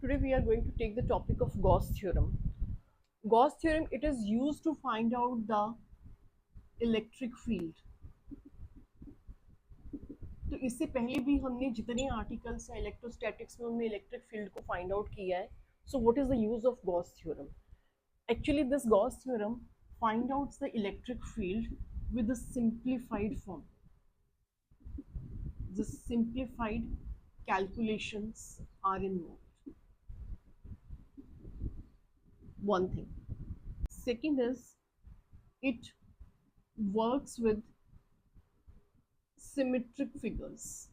Today we are going to take the topic of Gauss theorem. Gauss theorem, it is used to find out the electric field. तो इससे पहले भी हमने जितने articles हैं electrostatics में उनमें इलेक्ट्रिक फील्ड को फाइंड आउट किया है. So what is the use of Gauss theorem? Actually this Gauss theorem find out the electric field with the simplified form. The simplified calculations are involved. One thing. Second is it works with symmetric figures.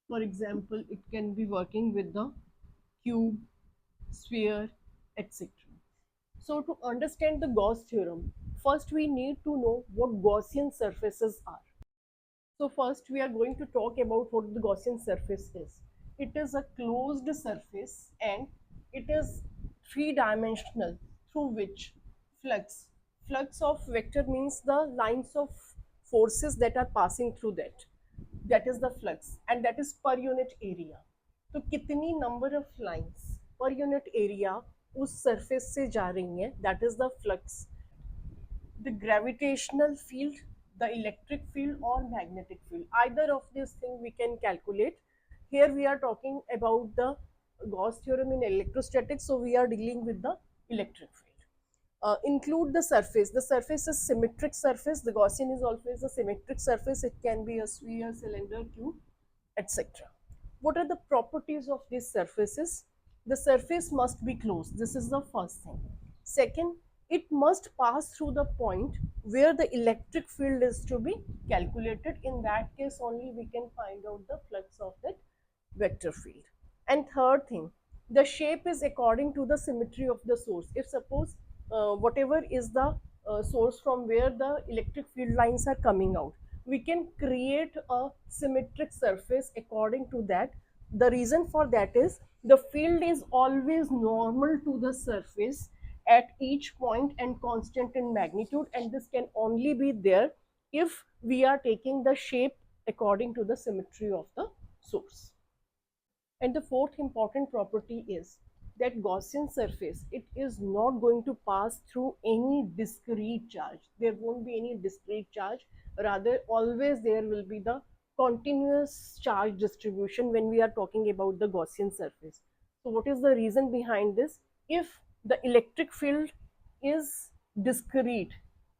For example, it can be working with the cube, sphere, etc. So to understand the Gauss theorem, first we need to know what Gaussian surfaces are. So first we are going to talk about what the Gaussian surface is. It is a closed surface and it is three-dimensional through which flux of vector means the lines of forces that are passing through that is the flux, and that is per unit area. तो कितनी number of lines per unit area उस surface से जा रही हैं, that is the flux. The gravitational field, the electric field or magnetic field, either of these things we can calculate. Here we are talking about the Gauss theorem in electrostatics, so we are dealing with the electric field. Include the surface. The surface is symmetric surface. The Gaussian is always a symmetric surface. It can be a sphere, cylinder, cube, etc. What are the properties of these surfaces? The surface must be closed. This is the first thing. Second, it must pass through the point where the electric field is to be calculated. In that case only we can find out the flux of that vector field. And third thing, the shape is according to the symmetry of the source. If suppose whatever is the source from where the electric field lines are coming out, we can create a symmetric surface according to that. The reason for that is the field is always normal to the surface at each point and constant in magnitude, and this can only be there if we are taking the shape according to the symmetry of the source. And the fourth important property is that Gaussian surface, it is not going to pass through any discrete charge. There won't be any discrete charge, rather always there will be the continuous charge distribution when we are talking about the Gaussian surface. So what is the reason behind this? If the electric field is discrete,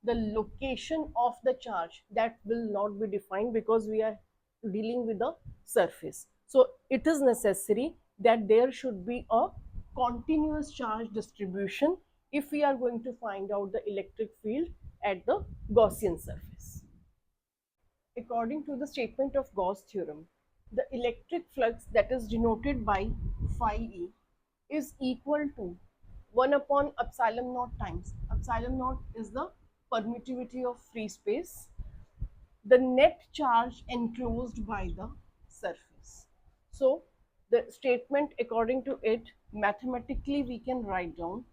the location of the charge, that will not be defined because we are dealing with the surface. So it is necessary that there should be a continuous charge distribution if we are going to find out the electric field at the Gaussian surface. According to the statement of Gauss theorem, the electric flux that is denoted by phi E is equal to 1 upon epsilon naught times. Epsilon naught is the permittivity of free space, the net charge enclosed by the surface. So the statement according to it, mathematically we can write down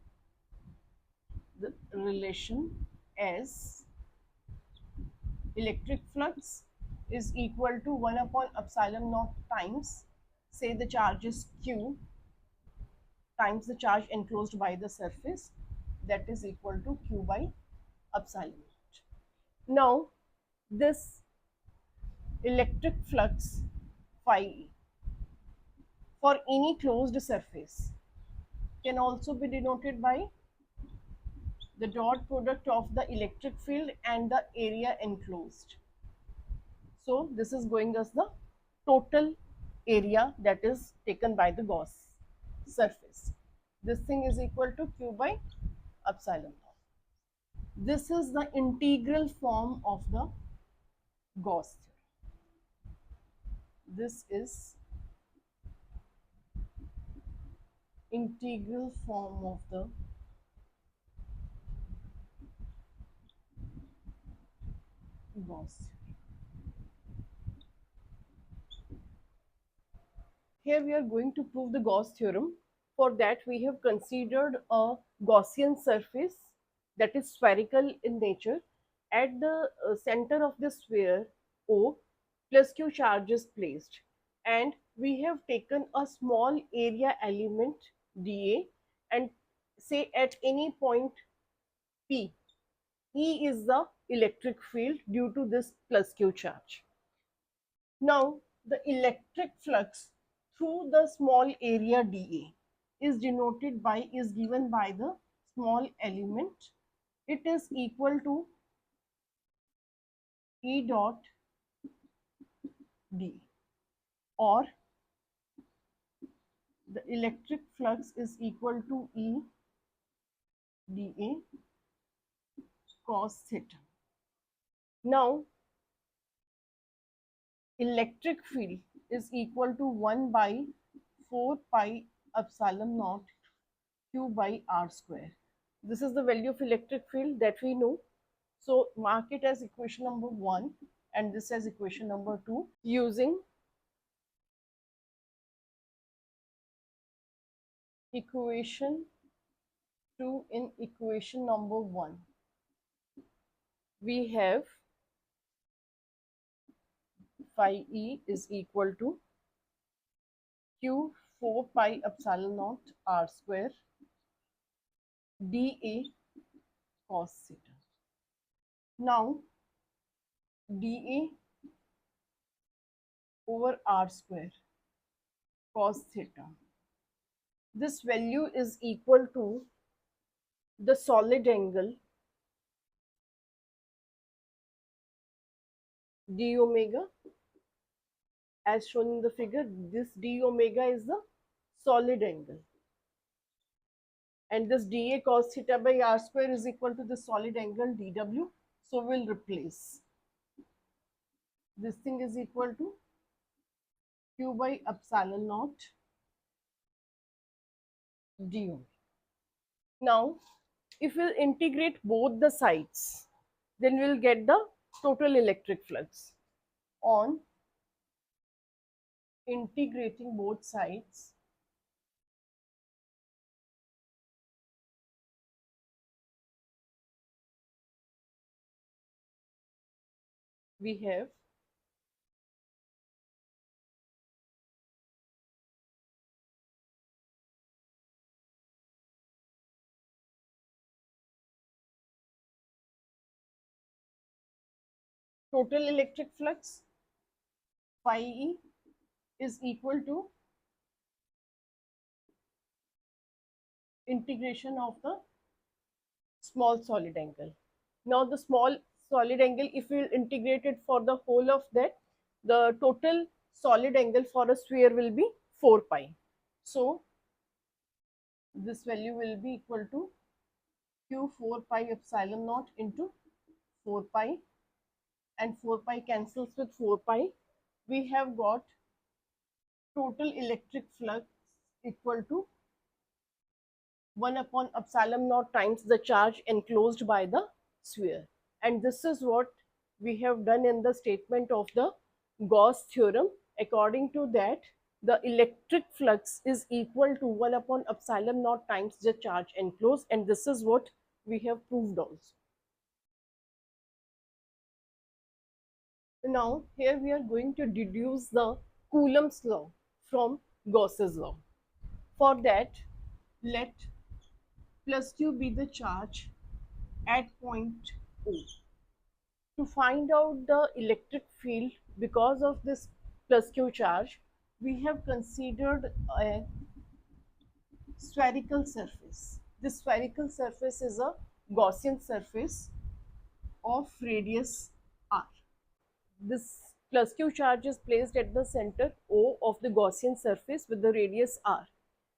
the relation as electric flux is equal to 1 upon epsilon naught times, say the charge is Q, times the charge enclosed by the surface, that is equal to Q by epsilon naught. Now this electric flux phi E for any closed surface can also be denoted by the dot product of the electric field and the area enclosed. So this is going as the total area that is taken by the Gauss surface. This thing is equal to Q by epsilon naught. This is the integral form of the Gauss theorem. This is integral form of the Gauss theorem. Here we are going to prove the Gauss theorem. For that we have considered a Gaussian surface that is spherical in nature. At the center of the sphere O, plus Q charge is placed, and we have taken a small area element dA and say at any point P, E is the electric field due to this plus Q charge. Now, the electric flux through the small area dA is given by the small element. It is equal to E dot D, or the electric flux is equal to E dA cos theta. Now, electric field is equal to 1 by 4 pi epsilon naught Q by R square. This is the value of electric field that we know. So mark it as equation number 1 and this as equation number 2 using equation 2 in equation number 1. We have phi E is equal to Q 4 pi epsilon naught R square dA cos theta. Now dA over R square cos theta. This value is equal to the solid angle d omega as shown in the figure. This d omega is the solid angle and this dA cos theta by R square is equal to the solid angle dW. So we'll replace. This thing is equal to Q by epsilon naught du. Now, if we'll integrate both the sides, then we'll get the total electric flux. On integrating both sides, we have total electric flux phi E is equal to integration of the small solid angle. Now the small solid angle, if we integrate it for the whole of that, the total solid angle for a sphere will be 4 pi. So this value will be equal to Q 4 pi epsilon naught into 4 pi, and 4 pi cancels with 4 pi. We have got total electric flux equal to 1 upon epsilon naught times the charge enclosed by the sphere. And this is what we have done in the statement of the Gauss theorem. According to that, the electric flux is equal to 1 upon epsilon naught times the charge enclosed, and this is what we have proved also. Now, here we are going to deduce the Coulomb's law from Gauss's law. For that, let plus Q be the charge at point O. To find out the electric field because of this plus Q charge, we have considered a spherical surface. This spherical surface is a Gaussian surface of radius r. This plus Q charge is placed at the center O of the Gaussian surface with the radius r.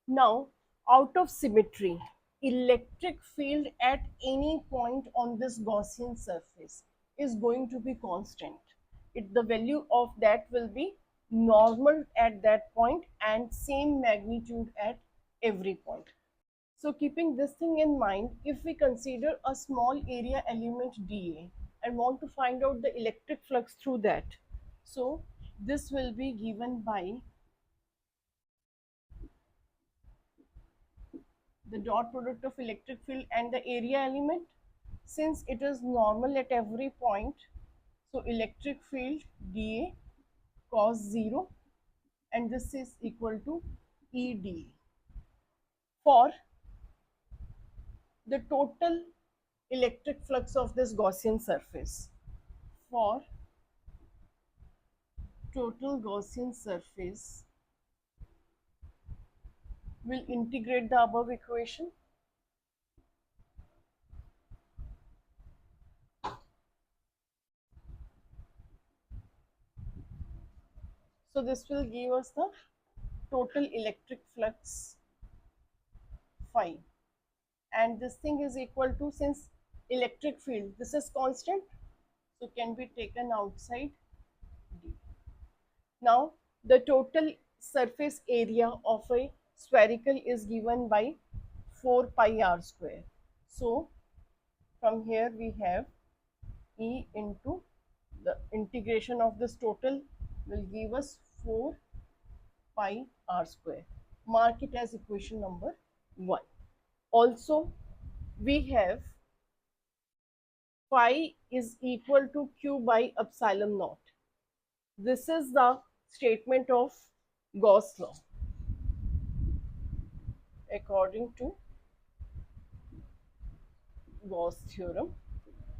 Now, out of symmetry, electric field at any point on this Gaussian surface is going to be constant. The value of that will be normal at that point and same magnitude at every point. So keeping this thing in mind, if we consider a small area element dA and want to find out the electric flux through that, so this will be given by the dot product of electric field and the area element. Since it is normal at every point, so electric field dA cos 0 and this is equal to ED for the total electric flux of this Gaussian surface. For total Gaussian surface, we'll integrate the above equation. So this will give us the total electric flux phi, and this thing is equal to, since electric field, this is constant, so can be taken outside D. Now the total surface area of a spherical is given by 4 pi r square. So from here we have E into the integration of this total will give us 4 pi r square. Mark it as equation number 1. Also we have phi is equal to q by epsilon naught. This is the statement of Gauss law according to Gauss theorem.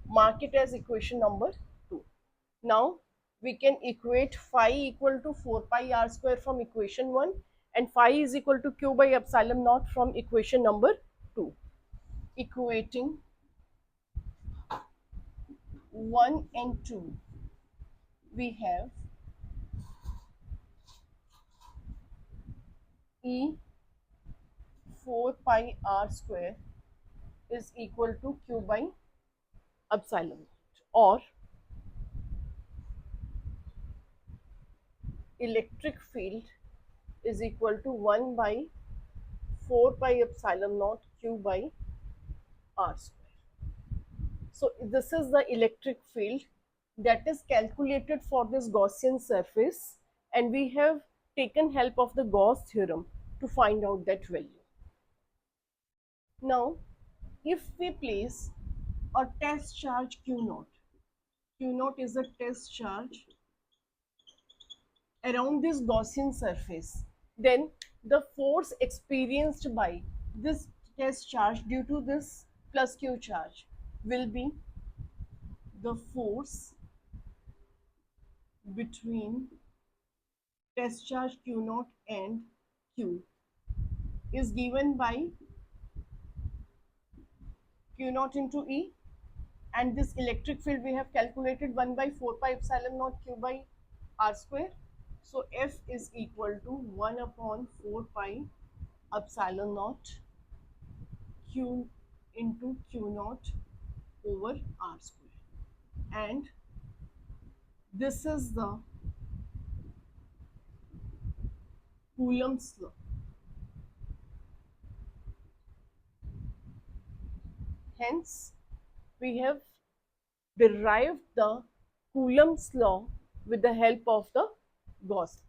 Mark it as equation number 2. Now we can equate phi equal to 4 pi r square from equation 1 and phi is equal to q by epsilon naught from equation number 2. Equating 1 and 2, we have E 4 pi r square is equal to q by epsilon naught, or electric field is equal to 1 by 4 pi epsilon naught q by r square. So this is the electric field that is calculated for this Gaussian surface, and we have taken help of the Gauss theorem to find out that value. Now if we place a test charge q naught is a test charge around this Gaussian surface, then the force experienced by this test charge due to this plus q charge will be the force between test charge q naught and q is given by q naught into E, and this electric field we have calculated 1 by 4 pi epsilon naught q by r square. So F is equal to 1 upon 4 pi epsilon naught q into q naught over r square, and this is the Coulomb's law. Hence we have derived the Coulomb's law with the help of the Gauss law.